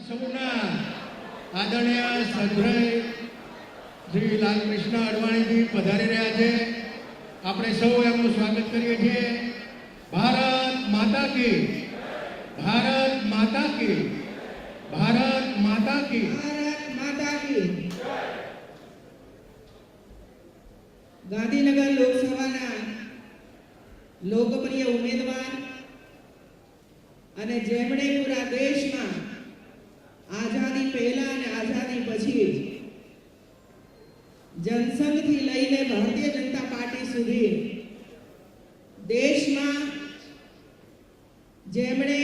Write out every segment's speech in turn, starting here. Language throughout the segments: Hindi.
સૌના આદરણીય સદભાઈ શ્રી લાલકૃષ્ણ અડવાણીજી પધારી રહ્યા છે. આપણે સૌ એમનું સ્વાગત કરીએ છીએ. ભારત માતા કી, ભારત માતા કી, ભારત માતા કી, ભારત માતા કી. ગાંધીનગર લોકસભાના લોકપ્રિય ઉમેદવાર અને જેમણે પૂરા દેશમાં આઝાદી પહેલા અને આઝાદી પછી જનસંઘથી લઈને ભારતીય જનતા પાર્ટી સુધી દેશમાં જેમણે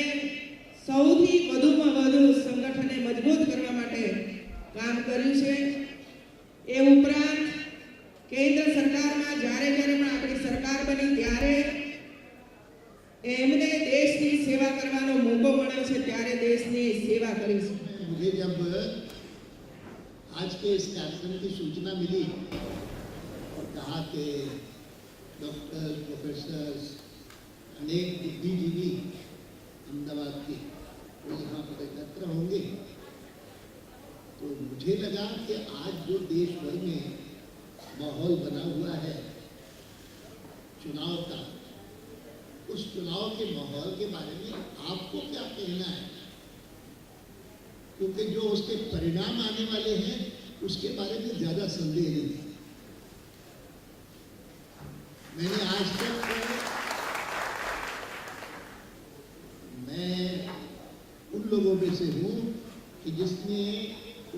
સૌથી વધુમાં વધુ સંગઠનને મજબૂત કરવા માટે કામ કર્યું છે. એ ઉપરાંત કેન્દ્ર સરકારમાં જ્યારે પણ આપણી સરકાર બની ત્યારે એમને દેશની સેવા કરવાનો મોકો મળ્યો છે, ત્યારે દેશની સેવા કરી છે. मुझे जब आज के इस कार्यक्रम की सूचना मिली और कहा कि डॉक्टर प्रोफेसर अनेक बुद्धिजीवी अहमदाबाद के वो यहाँ पर एकत्र होंगे, तो मुझे लगा कि आज जो देश भर में माहौल बना हुआ है चुनाव का, उस चुनाव के माहौल के बारे में आपको क्या कहना है, क्योंकि जो उसके परिणाम आने वाले हैं उसके बारे में ज्यादा संदेह नहीं है. मैंने आज तक मैं उन लोगों में से हूं कि जिसने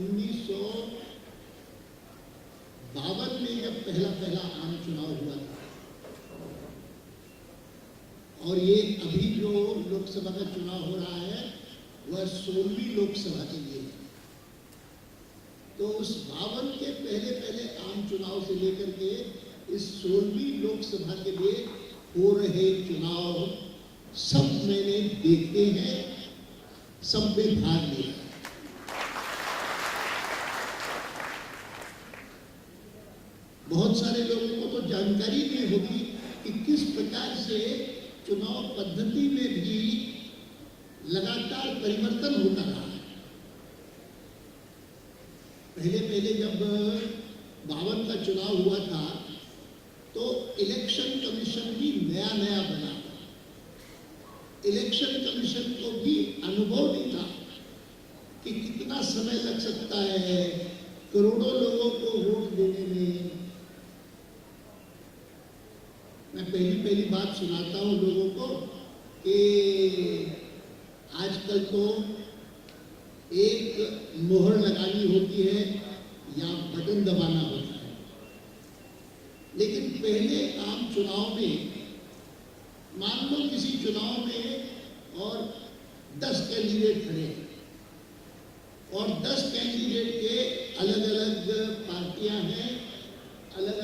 1952 में जब पहला आम चुनाव हुआ था और ये अभी जो लोकसभा का चुनाव हो रहा है वह 16वीं लोकसभा के लिए है. तो उस 52 के पहले आम चुनाव से लेकर के इस 16वीं लोकसभा के लिए हो रहे चुनाव सब मैंने देखे हैं, सब में भाग लिया. बहुत सारे लोगों को तो जानकारी नहीं होगी कि किस प्रकार से चुनाव पद्धति में भी लगातार परिवर्तन होता रहा है. पहले जब 52 का चुनाव हुआ था तो इलेक्शन कमीशन भी नया बना था. इलेक्शन कमीशन को भी अनुभव नहीं था कि कितना समय लग सकता है करोड़ों लोगों को वोट देने में. मैं पहली बात सुनाता हूं लोगों को कि आजकल तो एक मोहर लगानी होती है या बटन दबाना होता है, लेकिन पहले आम चुनाव में मान लो किसी चुनाव में और 10 कैंडिडेट खड़े हैं और 10 कैंडिडेट के अलग पार्टियां हैं, अलग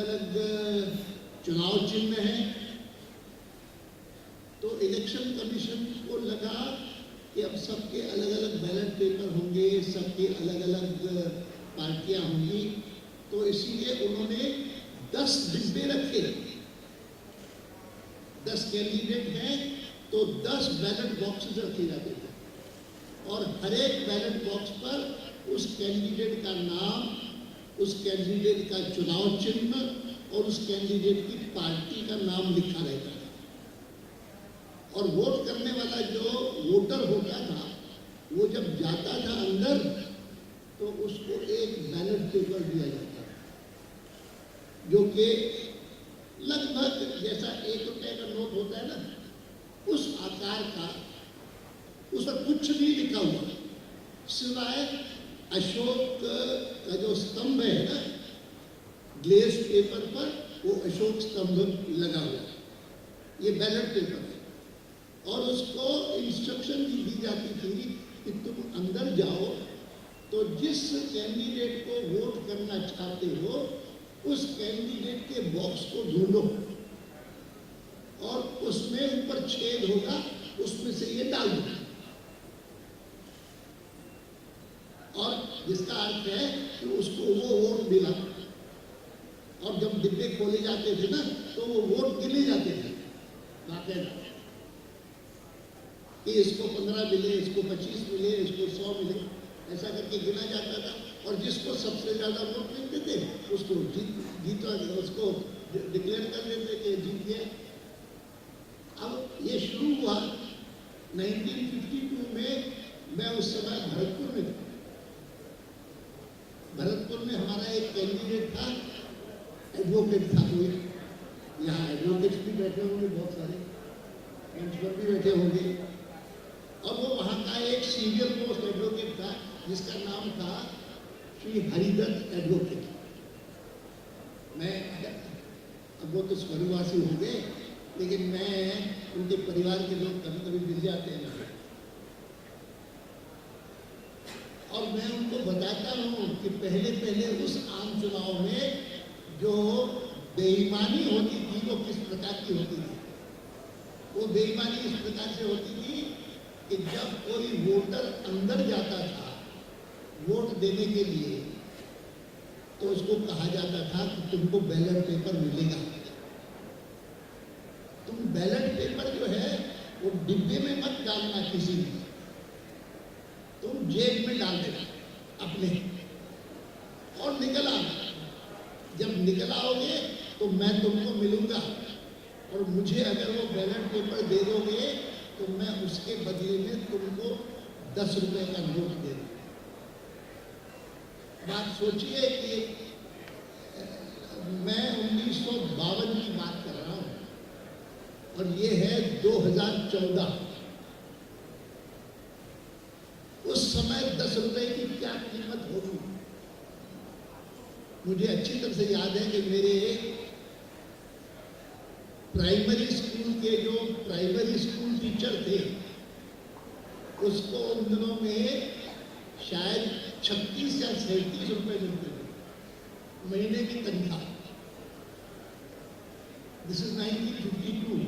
चुनाव चिन्ह हैं. तो इलेक्शन कमीशन को लगा कि अब सबके अलग बैलेट पेपर होंगे, सबके अलग पार्टियां होंगी, तो इसीलिए उन्होंने 10 डिब्बे रखे. 10 कैंडिडेट हैं तो 10 बैलेट बॉक्सेस रखे जाते थे और हर एक बैलेट बॉक्स पर उस कैंडिडेट का नाम, उस कैंडिडेट का चुनाव चिन्ह और उस कैंडिडेट की पार्टी का नाम लिखा रहता था. और वोट करने वाला जो वोटर होता था वो जब जाता था अंदर तो उसको एक बैलेट पेपर दिया जाता था जो कि लगभग जैसा 1 रुपए का नोट होता है ना उस आकार का. उस पर कुछ नहीं लिखा हुआ सिवाय अशोक का जो स्तंभ है ना ग्लेस पेपर पर वो अशोक स्तंभ लगा हुआ है. ये बैलेट पेपर है और उसको इंस्ट्रक्शन भी दी जाती थी कि तुम अंदर जाओ तो जिस कैंडिडेट को वोट करना चाहते हो उस कैंडिडेट के बॉक्स को ढूंढो और उसमें ऊपर छेद होगा, उसमें से ये डाल दो और जिसका अर्थ है कि उसको वो वोट मिला. और जब डिब्बे खोले जाते थे ना तो वो वोट गिने जाते थे बाकायदा कि इसको 15 मिले, इसको 25 मिले, इसको 100 मिले. ऐसा करके गिना जाता था, और जिसको सबसे ज़्यादा वोट मिलते थे उसको जीता, उसको डिक्लेयर कर देते कि जीत गया। अब ये शुरू हुआ 1952 में। मैं उस समय भरतपुर में था। भरतपुर में हमारा एक कैंडिडेट था, एडवोकेट था कोई। यहाँ एडवोकेट्स भी बैठे होंगे, बहुत सारे बेंच पर भी बैठे होंगे। और वो वहाँ का एक सीनियर मोस्ट एडवोकेट था जिसका नाम था श्री हरिदत्त एडवोकेट। मैं, अब वो तो स्वर्गवासी हो गए, लेकिन मैं, उनके परिवार के लोग कभी कभी मिल जाते हैं ना, और मैं उनको बताता हूँ कि पहले पहले उस आम चुनाव में जो बेईमानी होती थी वो किस प्रकार की होती थी। वो बेईमानी इस प्रकार से होती थी कि जब कोई वोटर अंदर जाता था वोट देने के लिए, तो उसको कहा जाता था कि तुमको बैलेट पेपर मिलेगा। तुम बैलेट पेपर जो है वो डिब्बे में मत डालना किसी में, तुम जेब में डाल देना अपने, और निकल आना। जब निकल आओगे तो मैं तुमको मिलूंगा, और मुझे अगर वो बैलेट पेपर दे दोगे तो मैं उसके बदले में तुमको 10 रुपए का नोट दे दूँ। बात सोचिए कि मैं 1952 की बात कर रहा हूँ, और ये है 2014। उस समय 10 रुपए की क्या कीमत होगी। मुझे अच्छी तरह से याद है कि मेरे प्राइमरी स्कूल के जो प्राइमरी स्कूल टीचर थे, उसको उन दिनों में शायद 36 या 37 रुपए मिलते थे महीने की तनख्वाह। This is 1952।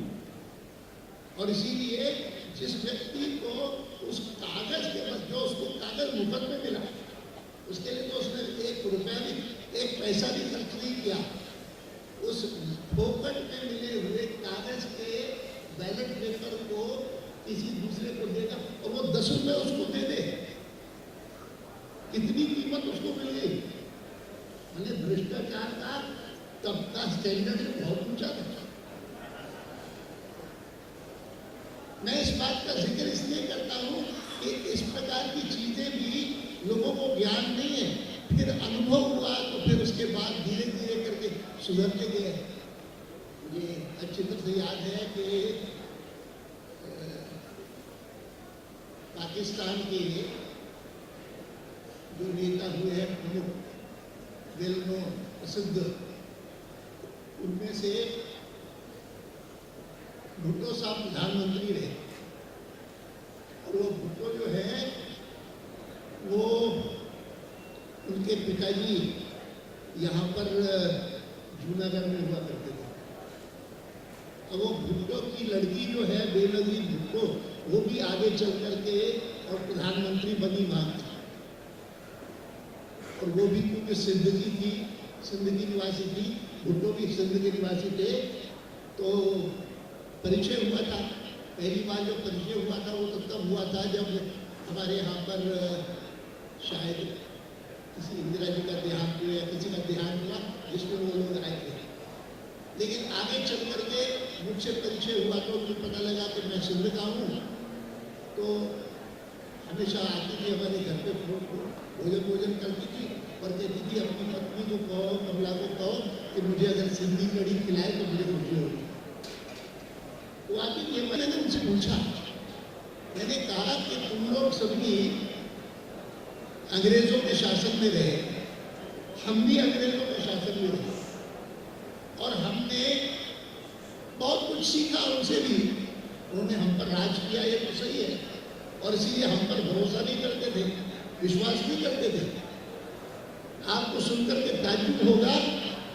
और इसीलिए जिस व्यक्ति को उस कागज के बाद, जो उसको कागज मुफ्त में मिला, उसके लिए तो उसने 1 रुपया भी, 1 पैसा भी खर्च नहीं किया। उस फोकट में मिले हुए कागज के बैलेट पेपर को किसी दूसरे को देगा, और वो 10 रुपए उसको दे दे, कितनी कीमत उसको मिल गई। मैंने भ्रष्टाचार का तब का स्टैंडर्ड बहुत ऊंचा था। मैं इस बात का जिक्र इसलिए करता हूँ कि इस प्रकार की चीजें भी लोगों को ज्ञान नहीं है, फिर अनुभव हुआ तो फिर उसके बाद धीरे धीरे करके सुधरते गए। मुझे अच्छी तरह से याद है कि पाकिस्तान के जो नेता हुए हैं प्रमुख, वेल नोन, प्रसिद्ध, उनमें से भुट्टो साहब प्रधानमंत्री रहे। और वो भुट्टो जो है वो, उनके पिताजी यहाँ पर जूनागढ़ में हुआ करते थे। और वो भुट्टो की लड़की जो है बेनजीर भुट्टो, वो भी आगे चल करके और प्रधानमंत्री बनी वहाँ की। और वो भी क्योंकि सिंध की थी, सिंध की निवासी थी, भुट्टो भी सिंध के निवासी थे, तो परिचय हुआ था। पहली बार जो परिचय हुआ था वो तब हुआ था जब हमारे यहाँ पर शायद किसी इंदिरा जी का देहांत हुआ या किसी का देहांत हुआ, जिसमें वो लोग आए थे। लेकिन आगे चल करके मुझसे परिचय हुआ तो मुझे पता लगा कि मैं सिंध का हूँ, तो हमेशा आती थी हमारे घर पे, भोजन करती थी और कहती थी अपनी पत्नी को कहो, कमला को कहो कि मुझे अगर सिंधी कढ़ी खिलाए तो मुझे खुशी होगी। तो आती थी। मैंने उनसे पूछा, मैंने कहा कि तुम लोग सभी अंग्रेजों के शासन में रहे, हम भी अंग्रेजों के शासन में रहे, और हमने बहुत कुछ सीखा उनसे भी। उन्होंने हम पर राज किया, ये तो सही है, और इसीलिए हम पर भरोसा नहीं करते थे, विश्वास नहीं करते थे। आपको सुनकर के ताज्जुब होगा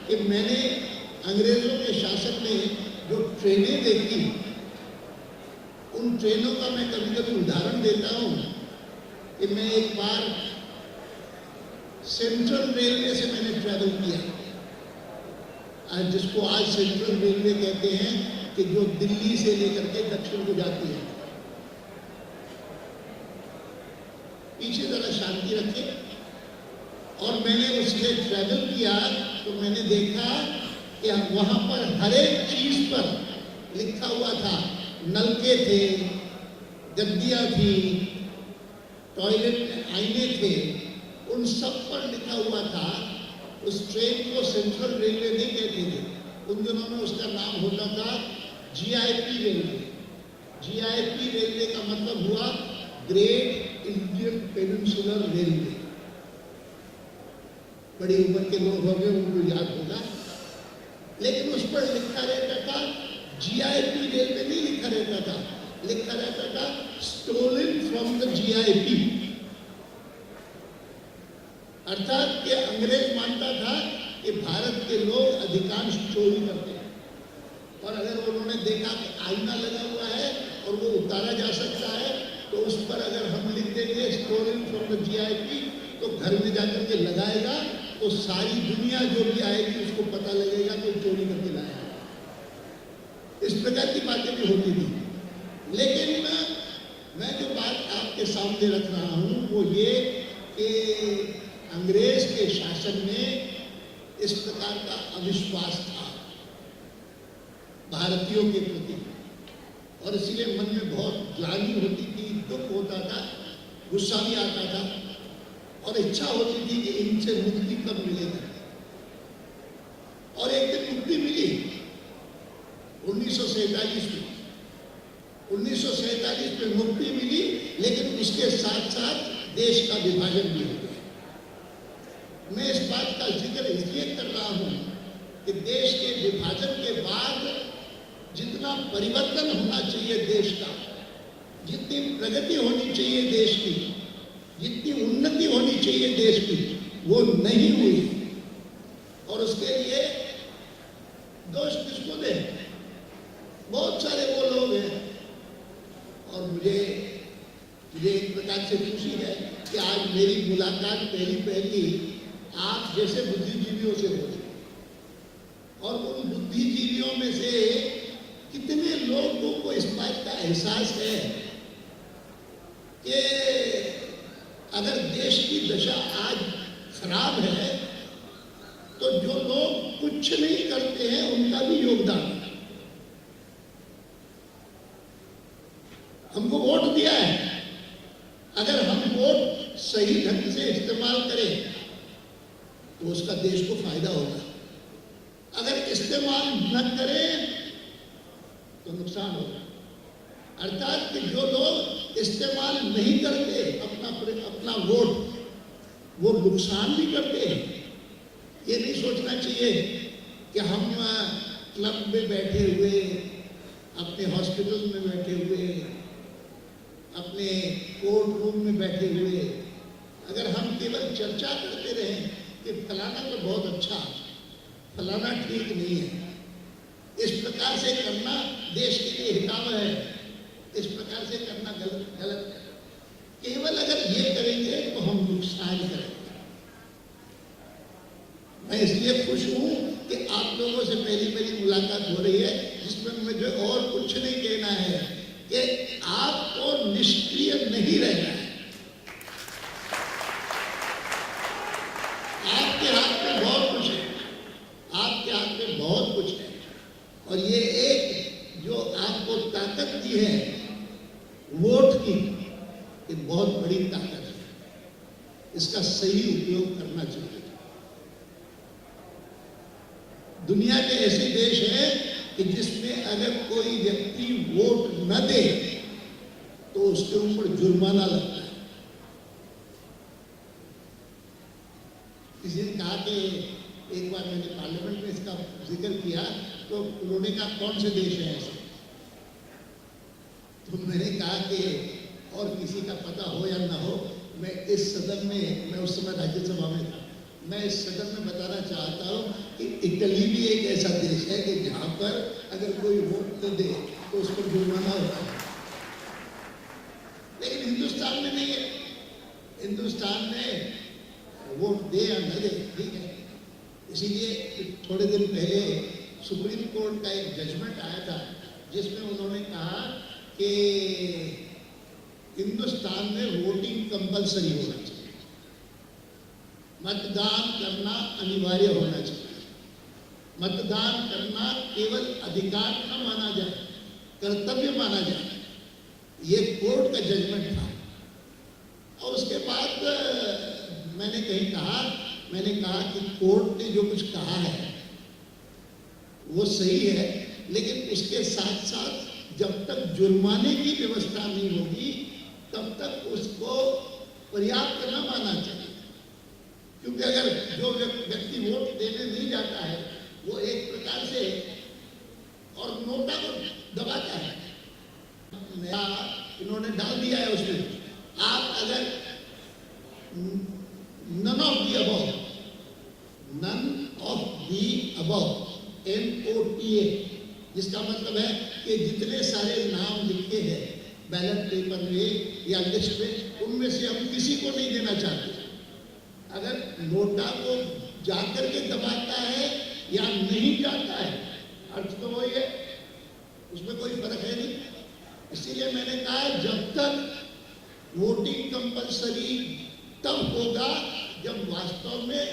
कि मैंने अंग्रेजों के शासन में जो ट्रेनें देखी, उन ट्रेनों का मैं कभी कभी उदाहरण देता हूँ कि मैं एक बार सेंट्रल रेलवे से मैंने ट्रैवल किया, जिसको आज सेंट्रल रेलवे कहते हैं, कि जो दिल्ली से लेकर के दक्षिण को जाती है। पीछे जरा शांति रखें। और मैंने उससे ट्रैवल किया तो मैंने देखा कि वहां पर हर एक चीज पर लिखा हुआ था, नलके थे, गद्दियां थी, टॉयलेट में आईने थे, उन सब पर लिखा हुआ था। उस ट्रेन को सेंट्रल रेलवे नहीं कहते थे, उन दिनों में उसका नाम होता था जीआईपी रेलवे। जीआईपी रेलवे का मतलब हुआ ग्रेट इंडियन पेनिनसुलर रेलवे। बड़ी उम्र के लोग होंगे, उनको याद होगा। लेकिन उस पर लिखा रहता था, जीआईपी रेलवे नहीं लिखा रहता था, लिखा रहता था स्टोलन फ्रॉम द जीआईपी। अर्थात कि अंग्रेज मानता था कि भारत के लोग अधिकांश चोरी करते हैं, और अगर उन्होंने देखा कि आईना लगा हुआ है और वो उतारा जा सकता है, तो उस पर अगर हम लिख देंगे स्टोलन फ्रॉम द जीआईपी, तो घर में जाकर के लगाएगा तो सारी दुनिया जो भी आएगी उसको पता लगेगा कि चोरी करके लाया। इस प्रकार की बातें भी होती थी। लेकिन मैं जो बात आपके सामने रख रहा हूं वो ये कि अंग्रेज के शासन में इस प्रकार का अविश्वास था भारतीयों के प्रति, और इसीलिए मन में बहुत ग्लानि होती थी, दुख होता था, गुस्सा भी आता था, और इच्छा होती थी कि इनसे मुक्ति कब मिलेगी। और एक दिन मुक्ति मिली 1947 में। 1947 में मुक्ति मिली, लेकिन उसके साथ साथ देश का विभाजन भी हो गया। मैं इस बात का जिक्र इसलिए कर रहा हूं कि देश के विभाजन के बाद जितना परिवर्तन होना चाहिए देश का, जितनी प्रगति होनी चाहिए देश की, जितनी उन्नति होनी चाहिए देश की, वो नहीं हुई। और उसके लिए दोष किसको दे? बहुत सारे वो लोग हैं। और मुझे एक प्रकार से खुशी है कि आज मेरी मुलाकात पहली आप जैसे बुद्धिजीवियों से हो, और उन बुद्धिजीवियों में से कितने लोगों को इस बात का एहसास है कि अगर देश की दशा आज खराब है तो जो लोग कुछ नहीं करते हैं उनका भी योगदान है। हमको वोट दिया है, अगर हम वोट सही ढंग से इस्तेमाल करें तो उसका देश को फायदा होगा। अगर इस्तेमाल न करें तो नुकसान होगा। अर्थात कि जो लोग इस्तेमाल नहीं करते अपना वोट, वो नुकसान भी करते हैं। ये नहीं सोचना चाहिए कि हम क्लब में बैठे हुए, अपने हॉस्पिटल में बैठे हुए, अपने कोर्ट रूम में बैठे हुए, अगर हम केवल चर्चा करते रहें कि फलाना तो बहुत अच्छा, फलाना ठीक नहीं है, इस प्रकार से करना देश के लिए हितावह है, इस प्रकार से करना गलत है। केवल अगर ये करेंगे तो हम नुकसान करेंगे। मैं इसलिए खुश हूं कि आप लोगों से पहली मेरी मुलाकात हो रही है, जिसमें मुझे और कुछ नहीं कहना है कि आपको निष्क्रिय नहीं रहना है। आपके हाथ में बहुत कुछ है, आपके हाथ में बहुत कुछ है, और ये एक जो आपको ताकत दी है वोट की, ये बहुत बड़ी ताकत है। इसका सही उपयोग करना चाहिए। दुनिया के ऐसे देश हैं कि जिसमें अगर कोई व्यक्ति वोट न दे तो उसके ऊपर जुर्माना लगता है। किसी ने कहा कि एक बार मैंने पार्लियामेंट में इसका जिक्र किया तो उन्होंने कहा कौन से देश है ऐसे? तो मैंने कहा कि और किसी का पता हो या ना हो, मैं इस सदन में, मैं उस समय राज्यसभा में था, मैं इस सदन में बताना चाहता हूँ कि इटली भी एक ऐसा देश है कि जहाँ पर अगर कोई वोट न दे तो उस पर जुर्माना होता है। लेकिन हिंदुस्तान में नहीं है। हिंदुस्तान में वोट दे या न दे ठीक है। इसीलिए थोड़े दिन पहले सुप्रीम कोर्ट का एक जजमेंट आया था जिसमें उन्होंने कहा कि हिंदुस्तान में वोटिंग कंपलसरी होना चाहिए, मतदान करना अनिवार्य होना चाहिए। मतदान करना केवल अधिकार न माना जाए, कर्तव्य माना जाए। ये कोर्ट का जजमेंट था। और उसके बाद मैंने कहा कि कोर्ट ने जो कुछ कहा है वो सही है, लेकिन उसके साथ साथ जब तक जुर्माने की व्यवस्था नहीं होगी तब तक उसको पर्याप्त न माना चाहिए। क्योंकि अगर जो व्यक्ति वोट देने नहीं जाता है वो एक प्रकार से और नोटा को दबाता है, इन्होंने डाल दिया है उसमें। आप अगर none of the above NOTA, जिसका मतलब है कि जितने सारे नाम लिखे हैं बैलेट पेपर में या लिस्ट में, उनमें से हम किसी को नहीं देना चाहते। अगर नोटा को जाकर के दबाता है या नहीं जाता है, अर्थ तो वही है, उसमें कोई फर्क है नहीं। इसीलिए मैंने कहा जब तक वोटिंग कंपलसरी तब होगा जब वास्तव में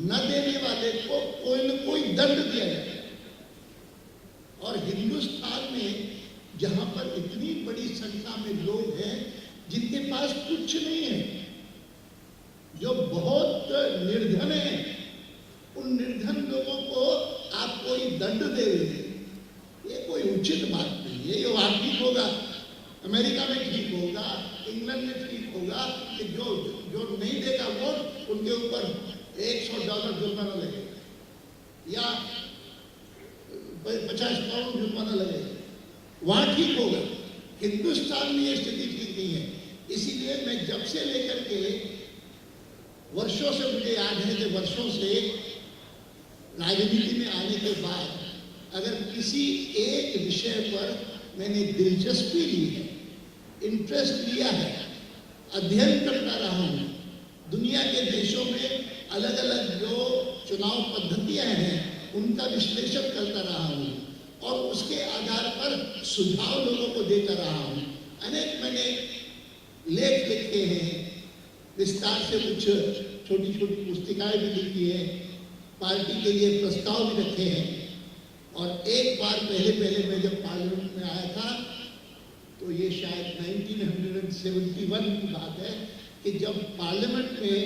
न देने वाले को कोई न कोई दंड दिया जाए। और हिंदुस्तान में जहां पर इतनी बड़ी संख्या में लोग हैं जिनके पास कुछ नहीं है, जो बहुत निर्धन है, उन निर्धन लोगों को आप कोई दंड दे रहे हैं, ये कोई उचित बात नहीं है। ये वहां ठीक होगा, अमेरिका में ठीक होगा, इंग्लैंड में ठीक होगा कि जो नहीं देगा वोट उनके ऊपर $100 जुर्माना लगेगा या 50 पाउंड जुर्माना लगेगा, वहां ठीक होगा। हिंदुस्तान में ये स्थिति ठीक नहीं है। इसीलिए मैं जब से लेकर के वर्षों से, मुझे याद है कि वर्षों से राजनीति में आने के बाद अगर किसी एक विषय पर मैंने दिलचस्पी ली है, इंटरेस्ट लिया है, अध्ययन करता रहा हूँ, दुनिया के देशों में अलग अलग जो चुनाव पद्धतियां हैं उनका विश्लेषण करता रहा हूँ और उसके आधार पर सुझाव लोगों को देता रहा हूँ। अनेक मैंने लेख लिखे हैं, विस्तार से कुछ छोटी छोटी पुस्तिकाएं भी लिखी है, पार्टी के लिए प्रस्ताव भी रखे हैं। और एक बार पहले मैं जब पार्लियामेंट में आया था तो ये शायद 1971 की बात है कि जब पार्लियामेंट में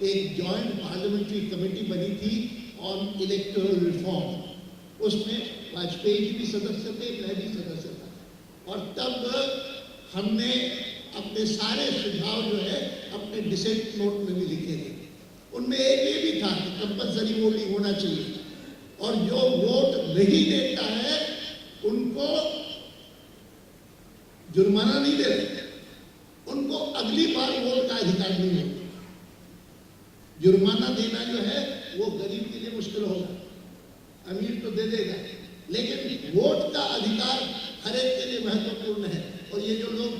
एक जॉइंट पार्लियामेंट्री कमेटी बनी थी ऑन इलेक्टोरल रिफॉर्म, उसमें वाजपेयी जी भी सदस्य थे, मैं भी सदस्य था। और तब हमने अपने सारे सुझाव जो है अपने डिसेंट नोट में भी लिखे थे। उनमें एक ये भी था कि कंपलसरी वोटिंग होना चाहिए और जो वोट नहीं देता है उनको जुर्माना नहीं दे रहे, उनको अगली बार वोट का अधिकार नहीं होगा। जुर्माना देना जो है वो गरीब के लिए मुश्किल होगा, अमीर तो दे देगा, लेकिन वोट का अधिकार हर एक के लिए महत्वपूर्ण है। और ये जो लोग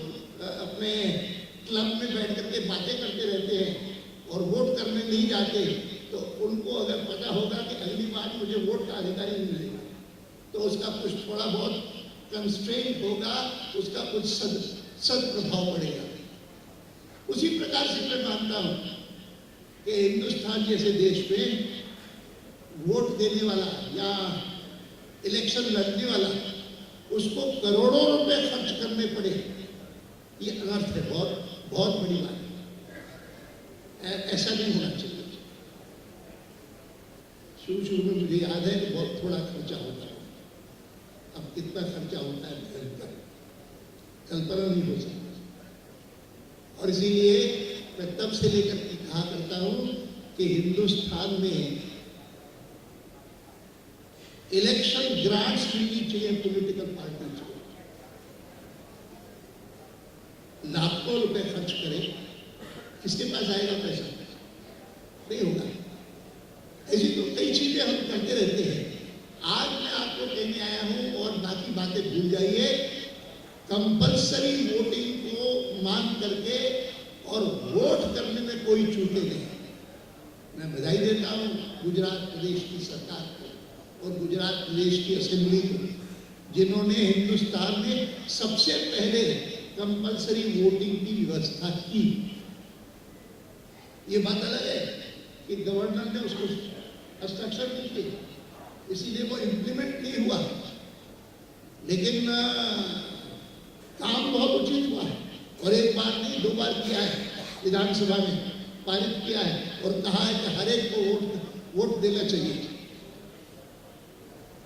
अपने क्लब में बैठ करके बातें करते रहते हैं और वोट करने नहीं जाते, तो उनको अगर पता होगा कि अगली बार मुझे वोट का अधिकार ही नहीं मिलेगा तो उसका कुछ थोड़ा बहुत कंस्ट्रेंट होगा, उसका कुछ सदप्रभाव पड़ेगा। उसी प्रकार से मैं मानता हूं कि हिंदुस्तान जैसे देश में वोट देने वाला या इलेक्शन लड़ने वाला उसको करोड़ों रुपए खर्च करने पड़े, ये अनर्थ है, बहुत बहुत बड़ी बात है। ऐसा नहीं होना चाहिए। शुरू में मुझे याद है कि बहुत थोड़ा खर्चा होता है, अब कितना खर्चा होता है कल्पना नहीं हो सकता। और इसीलिए मैं तब से लेकर के कहा करता हूं कि हिंदुस्तान में इलेक्शन ग्रांट्स मिलनी चाहिए पॉलिटिकल पार्टी को। लाखों रुपए खर्च करें, किसके पास आएगा पैसा? नहीं होगा। ऐसी तो कई चीजें हम करते रहते हैं। आज मैं आपको कहने आया हूं और बाकी बातें भूल जाइए। कंपलसरी वोटिंग को मान करके और वोट करने में कोई चूके नहीं। मैं बधाई देता हूं गुजरात प्रदेश की सरकार को और गुजरात प्रदेश की असेंबली को, जिन्होंने हिंदुस्तान में सबसे पहले कंपलसरी वोटिंग की व्यवस्था की। ये बात अलग है कि गवर्नर ने उसको हस्ताक्षर नहीं किए, इसीलिए वो इम्प्लीमेंट नहीं हुआ, लेकिन काम बहुत उचित हुआ है। और एक बार नहीं 2 बार किया है, विधानसभा में पारित किया है और कहा है कि हर एक को वोट देना चाहिए।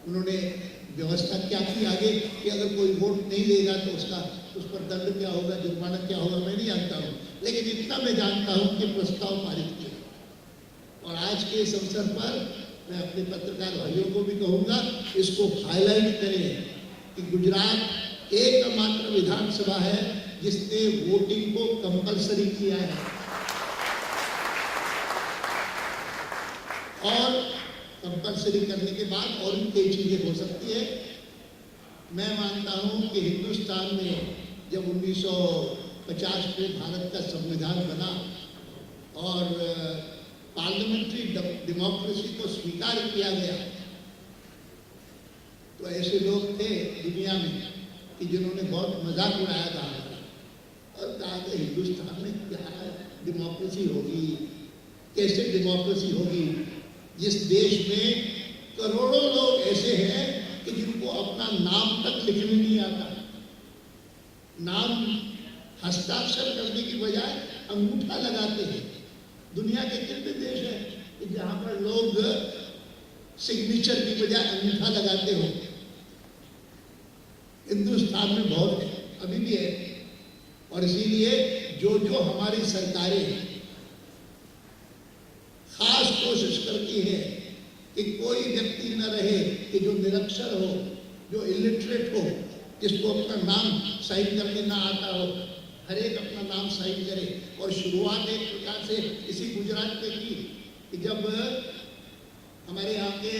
उन्होंने व्यवस्था क्या की आगे कि अगर कोई वोट नहीं देगा तो उस पर दंड क्या होगा, जुर्माना क्या होगा, मैं नहीं जानता हूँ, लेकिन इतना मैं जानता हूँ कि प्रस्ताव पारित किया। और आज के इस अवसर पर मैं अपने पत्रकार भाइयों को भी कहूँगा, इसको हाईलाइट करें कि गुजरात एकमात्र विधानसभा है जिसने वोटिंग को कंपलसरी किया है। और कंपलसरी करने के बाद और भी कई चीजें हो सकती है। मैं मानता हूं कि हिंदुस्तान में जब 1950 में भारत का संविधान बना और पार्लियामेंट्री डेमोक्रेसी को स्वीकार किया गया, तो ऐसे लोग थे दुनिया में कि जिन्होंने बहुत मजाक उड़ाया था और कहा कि हिंदुस्तान में क्या डेमोक्रेसी होगी, कैसे डेमोक्रेसी होगी, जिस देश में करोड़ों लोग ऐसे हैं कि जिनको अपना नाम तक लिखने नहीं आता, नाम हस्ताक्षर करने की बजाय अंगूठा लगाते हैं। दुनिया के कितने देश हैं कि जहां पर लोग सिग्नेचर की बजाय अंगूठा लगाते हो? हिंदुस्तान में बहुत है, अभी भी है। और इसीलिए जो जो हमारी सरकारें खास कोशिश करती है कि कोई व्यक्ति न रहे कि जो निरक्षर हो, जो इलिटरेट हो, जिसको अपना नाम साइन करने ना आता हो, हर एक अपना नाम साइन करे। और शुरुआत एक प्रकार से इसी गुजरात में की कि जब हमारे यहाँ के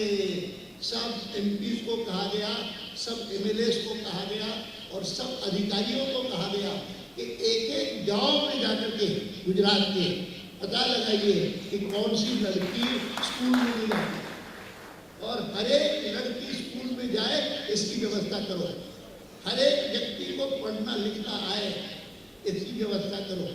सब एमपीज को कहा गया, सब एमएलएस को कहा गया और सब अधिकारियों को कहा गया कि एक एक गांव में जाकर के गुजरात के पता लगाइए कि कौन सी लड़की स्कूल में नहीं जाती और हर एक लड़की स्कूल में जाए, इसकी व्यवस्था करो। हर एक व्यक्ति को पढ़ना लिखना आए, इसकी व्यवस्था करो।